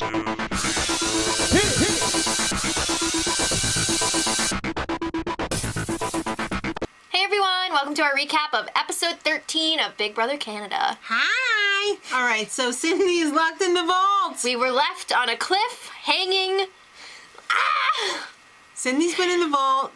Hey everyone, welcome to our recap of episode 13 of Big Brother Canada. Hi! Alright, so Cindy is locked in the vault! We were left on a cliff, hanging. Cindy's been in the vault.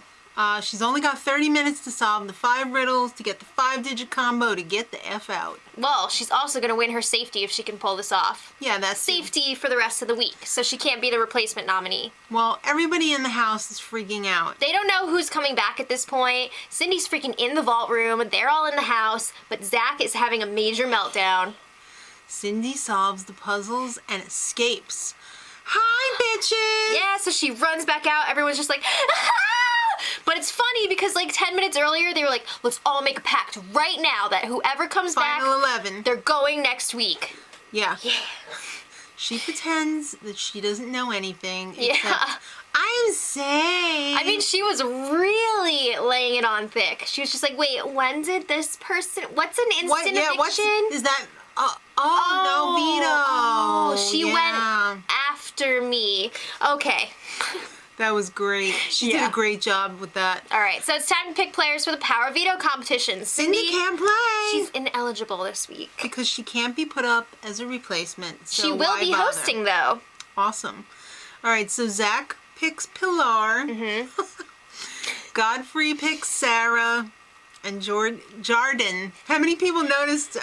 She's only got 30 minutes to solve the 5 riddles to get the 5-digit combo to get the F out. Well, she's also going to win her safety if she can pull this off. Yeah, that's safety for the rest of the week, so she can't be the replacement nominee. Well, everybody in the house is freaking out. They don't know who's coming back at this point. Cindy's freaking in the vault room. They're all in the house, but Zach is having a major meltdown. Cindy solves the puzzles and escapes. Hi, bitches! Yeah, so she runs back out. Everyone's just like, ah! But it's funny because like 10 minutes earlier, they were like, let's all make a pact right now that whoever comes back, Final 11. they're going next week. Yeah. Yeah. She pretends that she doesn't know anything. Yeah. I'm safe. I mean, she was really laying it on thick. She was just like, wait, when did this person, what's an instant eviction? Is that, no, Vito. Oh, she went after me. Okay. That was great. She did a great job with that. All right, so it's time to pick players for the Power Veto competition. Cindy can't play. She's ineligible this week. Because she can't be put up as a replacement. So she will be hosting, though. Awesome. All right, so Zach picks Pilar. Godfrey picks Sarah. And Jardin. How many people noticed did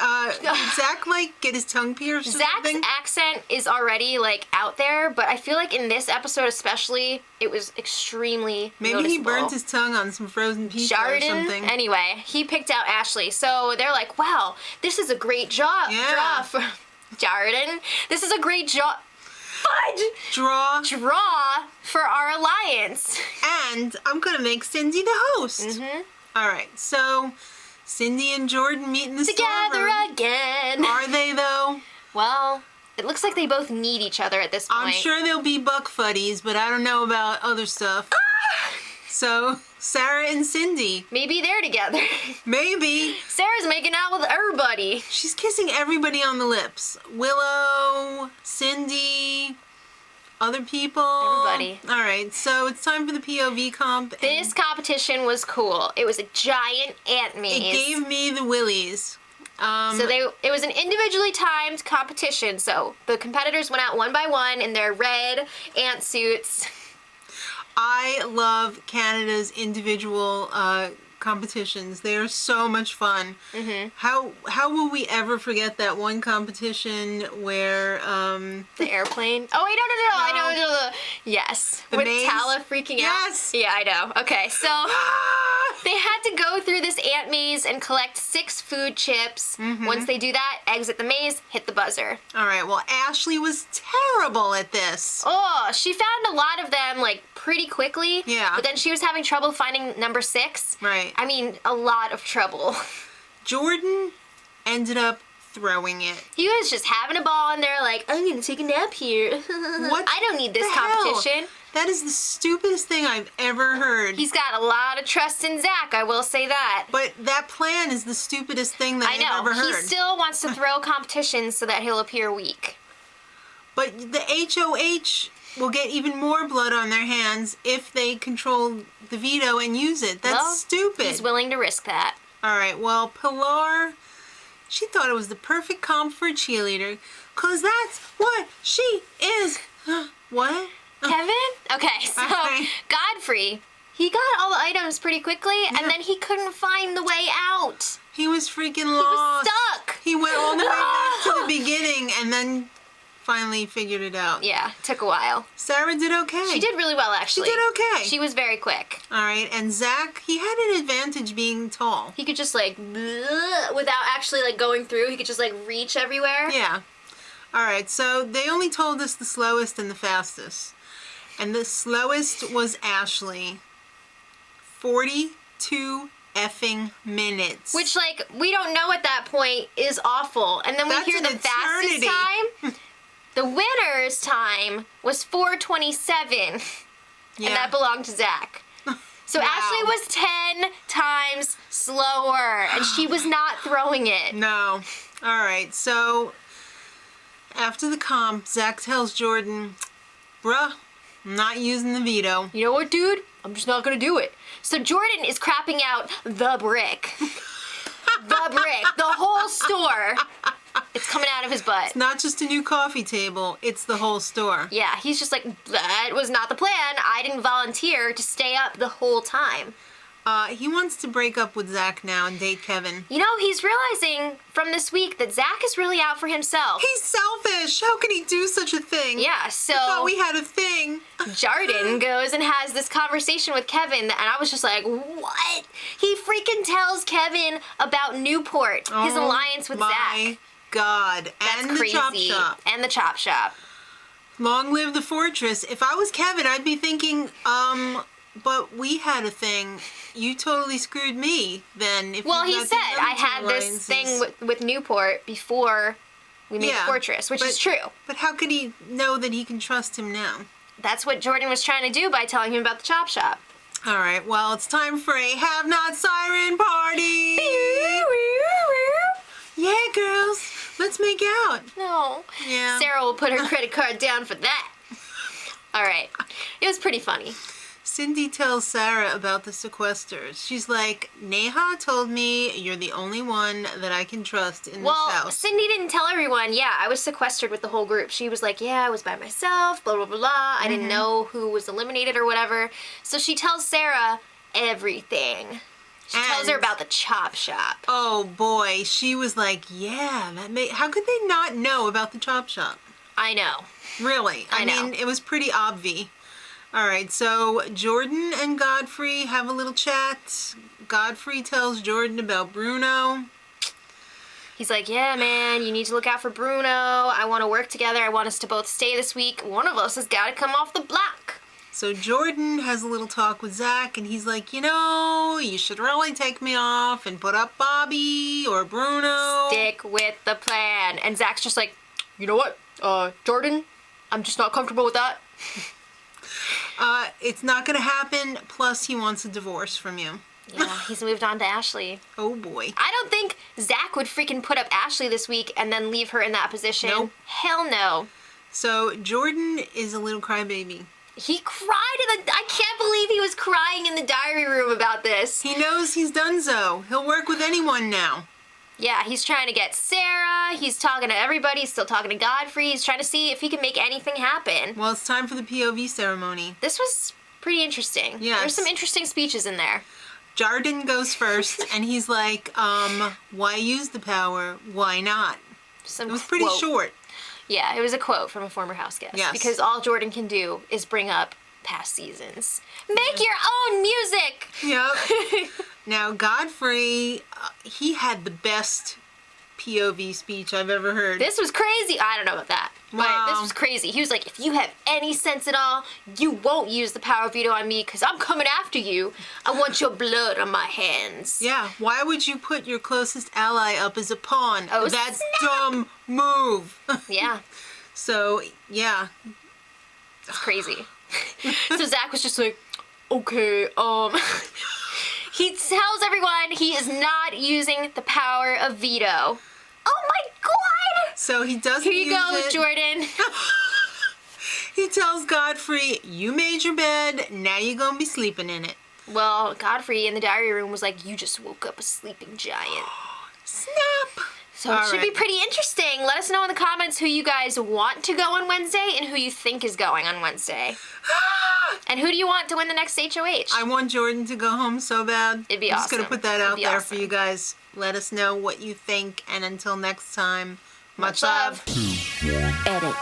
Zach like get his tongue pierced or something? Zach's accent is already like out there, but I feel like in this episode especially, it was extremely noticeable. He burnt his tongue on some frozen pizza or something. Anyway, he picked out Ashley. So they're like, wow, this is a great draw for Jardin. This is a great draw for our alliance. And I'm gonna make Cindy the host. All right, so Cindy and Jordan meet in the together again. Are they though? Well, it looks like they both need each other at this point. I'm sure they'll be buck fuddies, but I don't know about other stuff. So Sarah and Cindy. Maybe they're together. Maybe. Sarah's making out with everybody. She's kissing everybody on the lips. Willow, Cindy, other people. Everybody. All right, so it's time for the POV comp. This competition was cool. It was a giant ant maze. It gave me the willies. It was an individually timed competition. So the competitors went out one by one in their red ant suits. I love Canada's individual competitions. They are so much fun. How will we ever forget that one competition where the airplane? Oh wait, no. I know. Yes, the with maze? Tala freaking out. Yes. Yeah, I know. Okay, so they had to go through this ant maze and collect 6 food chips. Once they do that, exit the maze, hit the buzzer. All right. Well, Ashley was terrible at this. Oh, she found a lot of them like pretty quickly. Yeah. But then she was having trouble finding number 6. Right. I mean, a lot of trouble. Jordan ended up throwing it. He was just having a ball in there like, I'm gonna take a nap here. What I don't need this the competition. Hell? That is the stupidest thing I've ever heard. He's got a lot of trust in Zach, I will say that. But that plan is the stupidest thing that I've ever heard. He still wants to throw competitions so that he'll appear weak. But the HOH will get even more blood on their hands if they control the veto and use it. That's stupid. He's willing to risk that. All right, well, Pilar, she thought it was the perfect comp for a cheerleader, because that's what she is. What? Kevin? Okay, so Godfrey, he got all the items pretty quickly, and then he couldn't find the way out. He was freaking lost. He was stuck. He went all the way back to the beginning and then finally figured it out. Yeah, took a while. Sarah did okay. She did really well, actually. She did okay. She was very quick. All right, and Zach, he had an advantage being tall. He could just like, without actually like going through, he could just like reach everywhere. Yeah. All right, so they only told us the slowest and the fastest. And the slowest was Ashley. 42 effing minutes. Which, like, we don't know at that point is awful. And then we hear the fastest time. The winner's time was 4:27. Yeah. And that belonged to Zach. So wow. Ashley was 10 times slower, and she was not throwing it. No. All right, so After the comp, Zach tells Jordan, bruh, I'm not using the veto. You know what, dude? I'm just not gonna do it. So Jordan is crapping out the brick. The brick. The whole store. It's coming out of his butt. It's not just a new coffee table, it's the whole store. Yeah, he's just like, that was not the plan. I didn't volunteer to stay up the whole time. He wants to break up with Zach now and date Kevin. You know, he's realizing from this week that Zach is really out for himself. He's selfish. How can he do such a thing? Yeah, so... I thought we had a thing. Jordan goes and has this conversation with Kevin, and I was just like, what? He freaking tells Kevin about Newport, his alliance with Zach. My God. That's and crazy. The chop shop. And the chop shop. Long live the fortress. If I was Kevin, I'd be thinking, but we had a thing. You totally screwed me then. Well, he said, I had this thing with Newport before we made the fortress, which is true. But how could he know that he can trust him now? That's what Jordan was trying to do by telling him about the chop shop. All right, well, it's time for a Have Not Siren party. Yeah, girls, let's make out. No. Yeah. Sarah will put her credit card down for that. All right. It was pretty funny. Cindy tells Sarah about the sequesters. She's like, Neha told me you're the only one that I can trust in this house. Well, Cindy didn't tell everyone. Yeah, I was sequestered with the whole group. She was like, yeah, I was by myself, blah, blah, blah, blah. I didn't know who was eliminated or whatever. So she tells Sarah everything. She tells her about the chop shop. Oh, boy. She was like, yeah, how could they not know about the chop shop? I know. Really? I mean, it was pretty obvious. All right, so Jordan and Godfrey have a little chat. Godfrey tells Jordan about Bruno. He's like, yeah, man, you need to look out for Bruno. I want to work together. I want us to both stay this week. One of us has got to come off the block. So Jordan has a little talk with Zach, and he's like, you know, you should really take me off and put up Bobby or Bruno. Stick with the plan. And Zach's just like, you know what, Jordan, I'm just not comfortable with that. It's not going to happen, plus he wants a divorce from you. Yeah, he's moved on to Ashley. Oh, boy. I don't think Zach would freaking put up Ashley this week and then leave her in that position. Nope. Hell no. So Jordan is a little crybaby. He cried I can't believe he was crying in the diary room about this. He knows he's done so. He'll work with anyone now. Yeah, he's trying to get Sarah. He's talking to everybody. He's still talking to Godfrey. He's trying to see if he can make anything happen. Well, it's time for the POV ceremony. This was pretty interesting. Yes. There's some interesting speeches in there. Jordan goes first, and he's like, why use the power? Why not? It was pretty short. Yeah, it was a quote from a former house guest. Yes. Because all Jordan can do is bring up past seasons. Make your own music! Yep. Now, Godfrey, he had the best POV speech I've ever heard. This was crazy. I don't know about that. Wow. But this was crazy. He was like, if you have any sense at all, you won't use the power veto on me because I'm coming after you. I want your blood on my hands. Yeah, why would you put your closest ally up as a pawn? Oh, That's snap. dumb move. Yeah. So, yeah. It's crazy. So Zach was just like, okay, he tells everyone he is not using the power of veto. Oh my God! So he doesn't Here you go, it. Jordan. He tells Godfrey, you made your bed, now you're gonna be sleeping in it. Well, Godfrey in the diary room was like, you just woke up a sleeping giant. Snap! So it should be pretty interesting. Let us know in the comments who you guys want to go on Wednesday and who you think is going on Wednesday. And who do you want to win the next HOH? I want Jordan to go home so bad. It'd be I'm awesome. just going to put that out there for awesome. you guys. Let us know what you think. And until next time, much love. Edit.